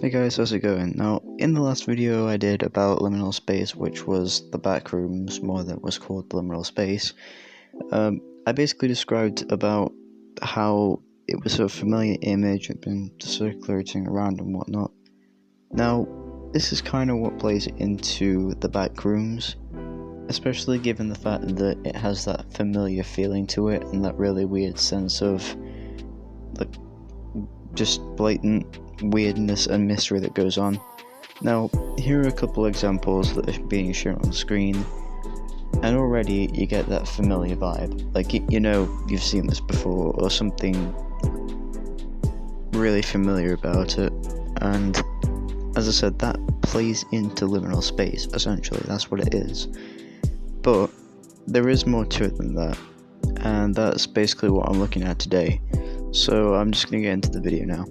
Hey guys, how's it going? Now, in the last video I did about liminal space, which was the backrooms, more than it was called liminal space, I basically described about how it was a familiar image, had been circulating around and whatnot. Now, this is kind of what plays into the backrooms, especially given the fact that it has that familiar feeling to it and that really weird sense of like just blatant weirdness and mystery that goes on. Now, here are a couple examples that are being shown on the screen, and already you get that familiar vibe. Like, you know, you've seen this before, or something really familiar about it. And as I said, that plays into liminal space, essentially, that's what it is. But there is more to it than that, and that's basically what I'm looking at today. So I'm just going to get into the video now.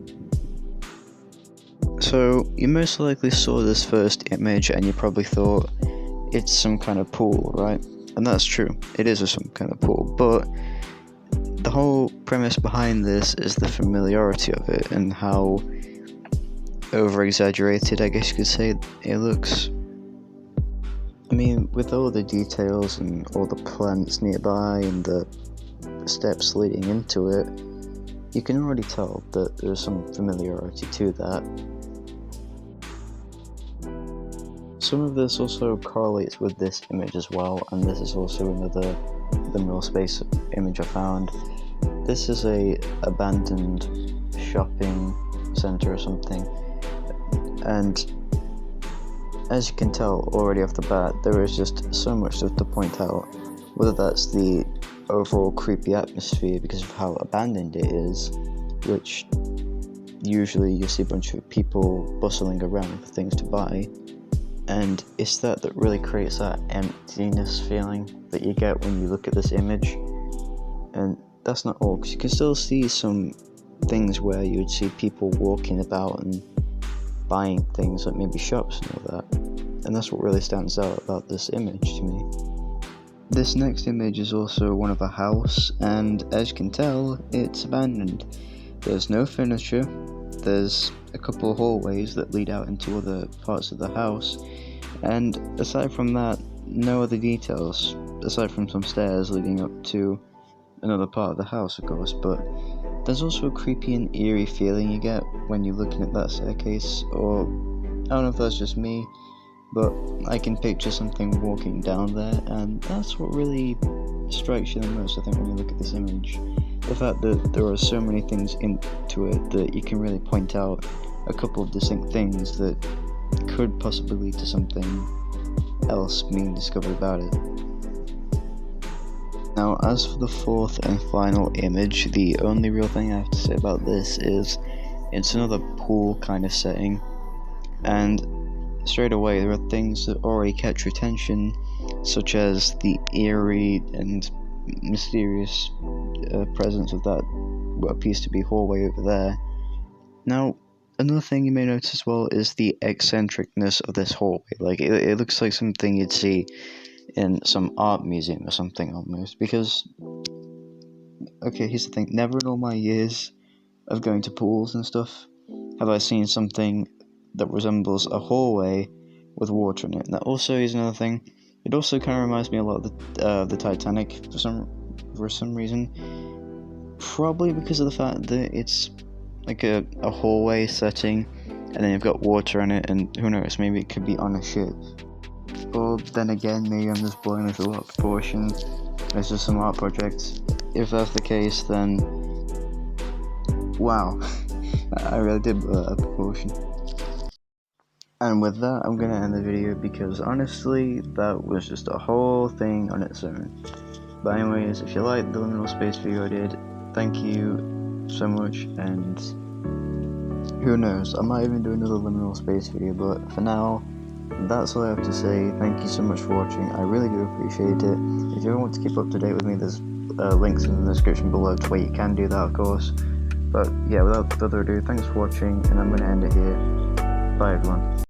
So you most likely saw this first image and you probably thought it's some kind of pool, right? And that's true, it is some kind of pool, but the whole premise behind this is the familiarity of it and how over-exaggerated, I guess you could say, it looks. I mean, with all the details and all the plants nearby and the steps leading into it, you can already tell that there's some familiarity to that. Some of this also correlates with this image as well, and this is also another liminal space image I found. This is a abandoned shopping center or something, and as you can tell already off the bat, there is just so much stuff to point out, whether that's the overall creepy atmosphere because of how abandoned it is, which usually you see a bunch of people bustling around for things to buy, and it's that really creates that emptiness feeling that you get when you look at this image. And that's not all, because you can still see some things where you would see people walking about and buying things, like maybe shops and all that, and that's what really stands out about this image to me. This next image is also one of a house, and as you can tell, it's abandoned. There's no furniture, there's a couple of hallways that lead out into other parts of the house, and aside from that, no other details, aside from some stairs leading up to another part of the house, of course. But there's also a creepy and eerie feeling you get when you're looking at that staircase, or I don't know if that's just me, but I can picture something walking down there, and that's what really strikes you the most, I think, when you look at this image. The fact that there are so many things into it that you can really point out a couple of distinct things that could possibly lead to something else being discovered about it. Now, as for the fourth and final image, the only real thing I have to say about this is it's another pool kind of setting, and straight away there are things that already catch your attention, such as the eerie and mysterious presence of that what appears to be hallway over there. Now, another thing you may notice as well is the eccentricness of this hallway. Like, it looks like something you'd see in some art museum or something almost, because, okay, here's the thing, never in all my years of going to pools and stuff have I seen something that resembles a hallway with water in it. And that also is another thing. It also kind of reminds me a lot of the Titanic for some reason, probably because of the fact that it's like a hallway setting, and then you've got water in it, and who knows, maybe it could be on a ship. Or then again, maybe I'm just blowing this a lot of proportion, it's just some art projects. If that's the case, then wow, I really did blow that out of proportion. And with that, I'm gonna end the video, because honestly, that was just a whole thing on its own. But anyways, if you liked the liminal space video I did, thank you so much, and who knows, I might even do another liminal space video, but for now, that's all I have to say. Thank you so much for watching, I really do appreciate it. If you ever want to keep up to date with me, there's links in the description below to where you can do that, of course. But yeah, without further ado, thanks for watching, and I'm gonna end it here. Bye everyone.